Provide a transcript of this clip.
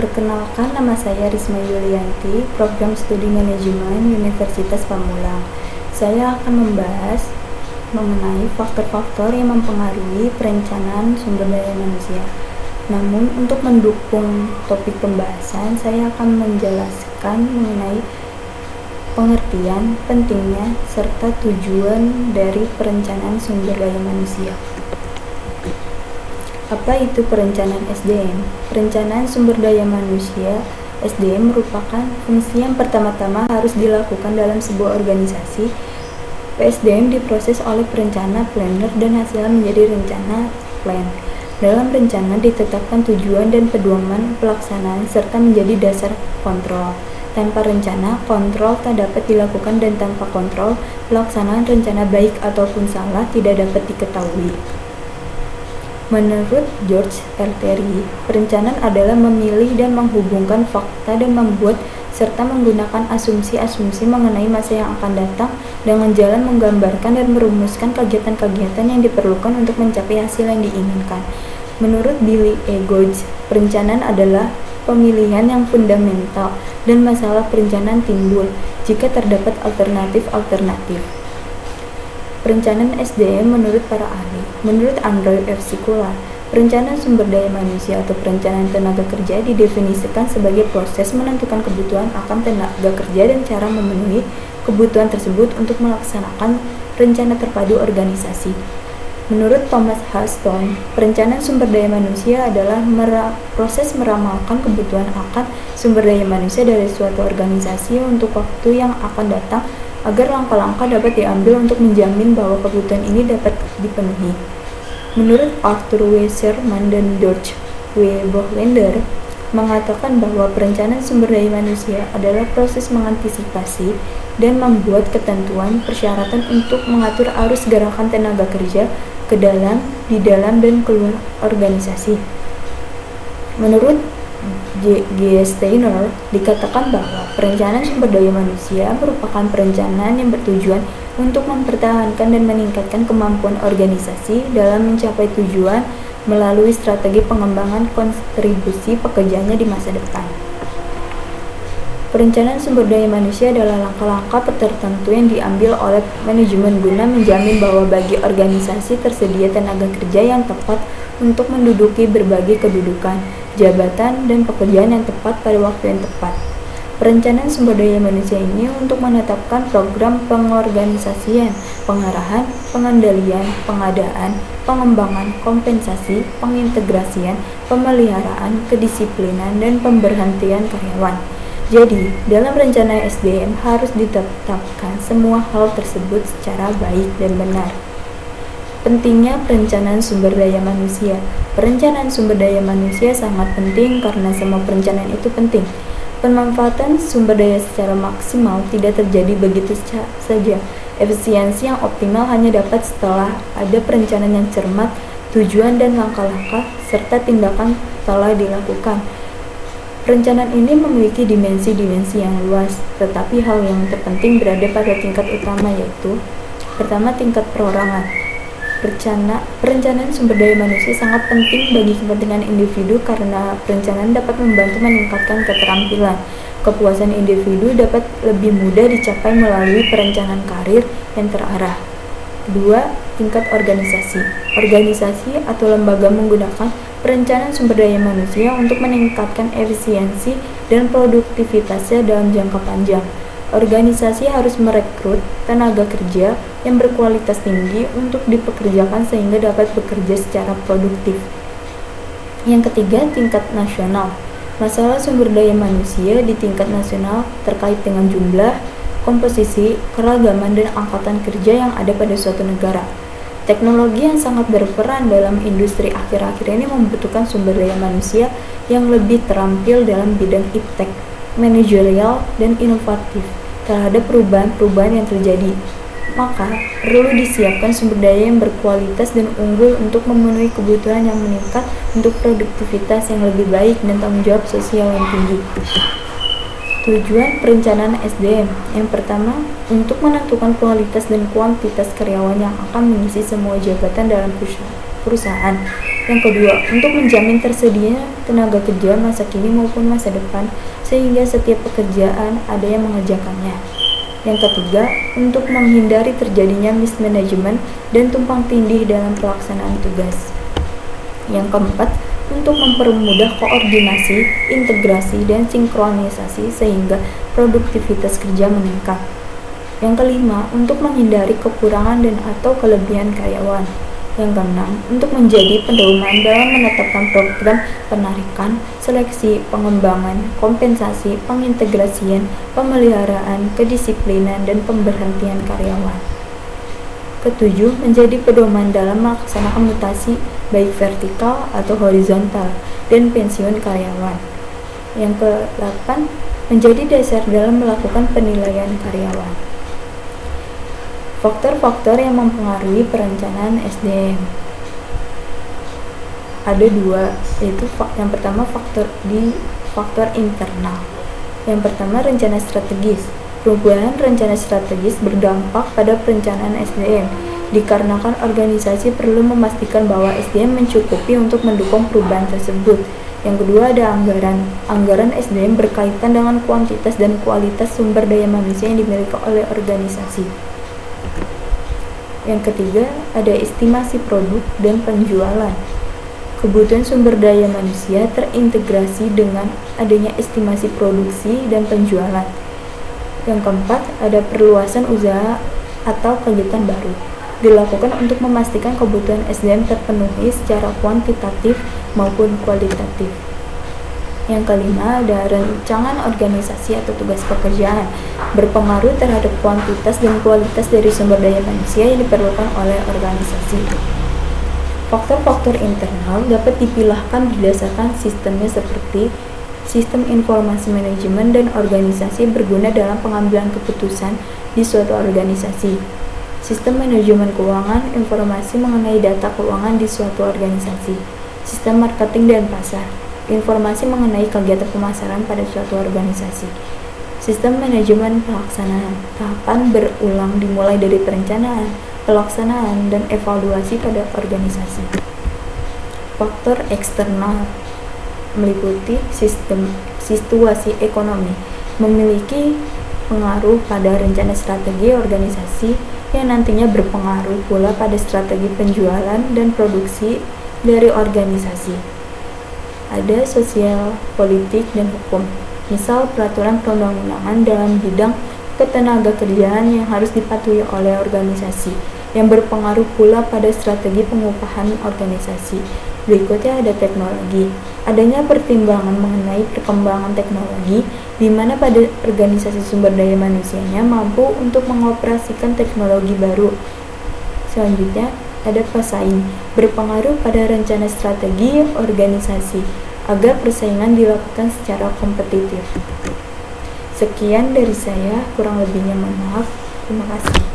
Perkenalkan, nama saya Risma Yulianti, Program Studi Manajemen Universitas Pamulang. Saya akan membahas mengenai faktor-faktor yang mempengaruhi perencanaan sumber daya manusia. Namun, untuk mendukung topik pembahasan, saya akan menjelaskan mengenai pengertian, pentingnya, serta tujuan dari perencanaan sumber daya manusia. Apa itu perencanaan SDM? Perencanaan sumber daya manusia SDM merupakan fungsi yang pertama-tama harus dilakukan dalam sebuah organisasi. PSDM diproses oleh perencana, planner, dan hasilnya menjadi rencana plan. Dalam rencana ditetapkan tujuan dan pedoman pelaksanaan serta menjadi dasar kontrol. Tanpa rencana, kontrol tak dapat dilakukan, dan tanpa kontrol, pelaksanaan rencana baik ataupun salah tidak dapat diketahui. Menurut George R. Terry, perencanaan adalah memilih dan menghubungkan fakta dan membuat serta menggunakan asumsi-asumsi mengenai masa yang akan datang dengan jalan menggambarkan dan merumuskan kegiatan-kegiatan yang diperlukan untuk mencapai hasil yang diinginkan. Menurut Billy E. Gage, perencanaan adalah pemilihan yang fundamental dan masalah perencanaan timbul jika terdapat alternatif-alternatif. Perencanaan SDM menurut para ahli. Menurut Andrew F. Sikula, perencanaan sumber daya manusia atau perencanaan tenaga kerja didefinisikan sebagai proses menentukan kebutuhan akan tenaga kerja dan cara memenuhi kebutuhan tersebut untuk melaksanakan rencana terpadu organisasi. Menurut Thomas Huston, perencanaan sumber daya manusia adalah proses meramalkan kebutuhan akan sumber daya manusia dari suatu organisasi untuk waktu yang akan datang agar langkah-langkah dapat diambil untuk menjamin bahwa kebutuhan ini dapat dipenuhi. Menurut Arthur W. Sherman dan George W. Bohlander mengatakan bahwa perencanaan sumber daya manusia adalah proses mengantisipasi dan membuat ketentuan persyaratan untuk mengatur arus gerakan tenaga kerja ke dalam, di dalam, dan keluar organisasi. Menurut G. Steiner, dikatakan bahwa perencanaan sumber daya manusia merupakan perencanaan yang bertujuan untuk mempertahankan dan meningkatkan kemampuan organisasi dalam mencapai tujuan melalui strategi pengembangan kontribusi pekerjaannya di masa depan. Perencanaan sumber daya manusia adalah langkah-langkah tertentu yang diambil oleh manajemen guna menjamin bahwa bagi organisasi tersedia tenaga kerja yang tepat untuk menduduki berbagai kedudukan, jabatan, dan pekerjaan yang tepat pada waktu yang tepat. Perencanaan sumber daya manusia ini untuk menetapkan program pengorganisasian, pengarahan, pengendalian, pengadaan, pengembangan, kompensasi, pengintegrasian, pemeliharaan, kedisiplinan, dan pemberhentian karyawan. Jadi, dalam rencana SDM harus ditetapkan semua hal tersebut secara baik dan benar. Pentingnya perencanaan sumber daya manusia. Perencanaan sumber daya manusia sangat penting karena semua perencanaan itu penting. Pemanfaatan sumber daya secara maksimal tidak terjadi begitu saja. Efisiensi yang optimal hanya dapat setelah ada perencanaan yang cermat, tujuan dan langkah-langkah, serta tindakan telah dilakukan. Perencanaan ini memiliki dimensi-dimensi yang luas, tetapi hal yang terpenting berada pada tingkat utama, yaitu pertama, tingkat perorangan. Perencanaan sumber daya manusia sangat penting bagi kepentingan individu karena perencanaan dapat membantu meningkatkan keterampilan. Kepuasan individu dapat lebih mudah dicapai melalui perencanaan karir yang terarah. Kedua, tingkat organisasi. Organisasi atau lembaga menggunakan perencanaan sumber daya manusia untuk meningkatkan efisiensi dan produktivitasnya dalam jangka panjang. Organisasi harus merekrut tenaga kerja yang berkualitas tinggi untuk dipekerjakan sehingga dapat bekerja secara produktif. Yang ketiga, tingkat nasional. Masalah sumber daya manusia di tingkat nasional terkait dengan jumlah, komposisi, keragaman, dan angkatan kerja yang ada pada suatu negara. Teknologi yang sangat berperan dalam industri akhir-akhir ini membutuhkan sumber daya manusia yang lebih terampil dalam bidang iptek, manajerial, dan inovatif terhadap perubahan-perubahan yang terjadi. Maka, perlu disiapkan sumber daya yang berkualitas dan unggul untuk memenuhi kebutuhan yang meningkat untuk produktivitas yang lebih baik dan tanggung jawab sosial yang tinggi. Tujuan perencanaan SDM. Yang pertama, untuk menentukan kualitas dan kuantitas karyawan yang akan mengisi semua jabatan dalam perusahaan. Yang kedua, untuk menjamin tersedianya tenaga kerja masa kini maupun masa depan, sehingga setiap pekerjaan ada yang mengerjakannya. Yang ketiga, untuk menghindari terjadinya mismanagement dan tumpang tindih dalam pelaksanaan tugas. Yang keempat, untuk mempermudah koordinasi, integrasi, dan sinkronisasi sehingga produktivitas kerja meningkat. Yang kelima, untuk menghindari kekurangan dan atau kelebihan karyawan. Yang keenam, untuk menjadi pedoman dalam menetapkan program penarikan, seleksi, pengembangan, kompensasi, pengintegrasian, pemeliharaan, kedisiplinan, dan pemberhentian karyawan. Ketujuh, menjadi pedoman dalam melaksanakan mutasi baik vertikal atau horizontal dan pensiun karyawan. Yang ke-8, menjadi dasar dalam melakukan penilaian karyawan. Faktor-faktor yang mempengaruhi perencanaan SDM ada dua, yaitu yang pertama faktor internal. Yang pertama, rencana strategis. Perubahan rencana strategis berdampak pada perencanaan SDM dikarenakan organisasi perlu memastikan bahwa SDM mencukupi untuk mendukung perubahan tersebut. Yang kedua, ada anggaran. Anggaran SDM berkaitan dengan kuantitas dan kualitas sumber daya manusia yang dimiliki oleh organisasi. Yang ketiga, ada estimasi produk dan penjualan. Kebutuhan sumber daya manusia terintegrasi dengan adanya estimasi produksi dan penjualan. Yang keempat, ada perluasan usaha atau kegiatan baru. Dilakukan untuk memastikan kebutuhan SDM terpenuhi secara kuantitatif maupun kualitatif. Yang kelima, ada rancangan organisasi atau tugas pekerjaan, berpengaruh terhadap kuantitas dan kualitas dari sumber daya manusia yang diperlukan oleh organisasi. Faktor-faktor internal dapat dipilahkan berdasarkan sistemnya seperti sistem informasi manajemen dan organisasi berguna dalam pengambilan keputusan di suatu organisasi. Sistem manajemen keuangan, informasi mengenai data keuangan di suatu organisasi. Sistem marketing dan pasar, informasi mengenai kegiatan pemasaran pada suatu organisasi. Sistem manajemen pelaksanaan, tahapan berulang dimulai dari perencanaan, pelaksanaan, dan evaluasi pada organisasi. Faktor eksternal meliputi situasi ekonomi, memiliki pengaruh pada rencana strategi organisasi yang nantinya berpengaruh pula pada strategi penjualan dan produksi dari organisasi. Ada sosial, politik, dan hukum. Misal peraturan perundang-undangan dalam bidang ketenagakerjaan yang harus dipatuhi oleh organisasi, yang berpengaruh pula pada strategi pengupahan organisasi. Berikutnya ada teknologi. Adanya pertimbangan mengenai perkembangan teknologi, di mana pada organisasi sumber daya manusianya mampu untuk mengoperasikan teknologi baru. Selanjutnya, ada pesaing, berpengaruh pada rencana strategi organisasi agar persaingan dilakukan secara kompetitif. Sekian dari saya, kurang lebihnya mohon maaf. Terima kasih.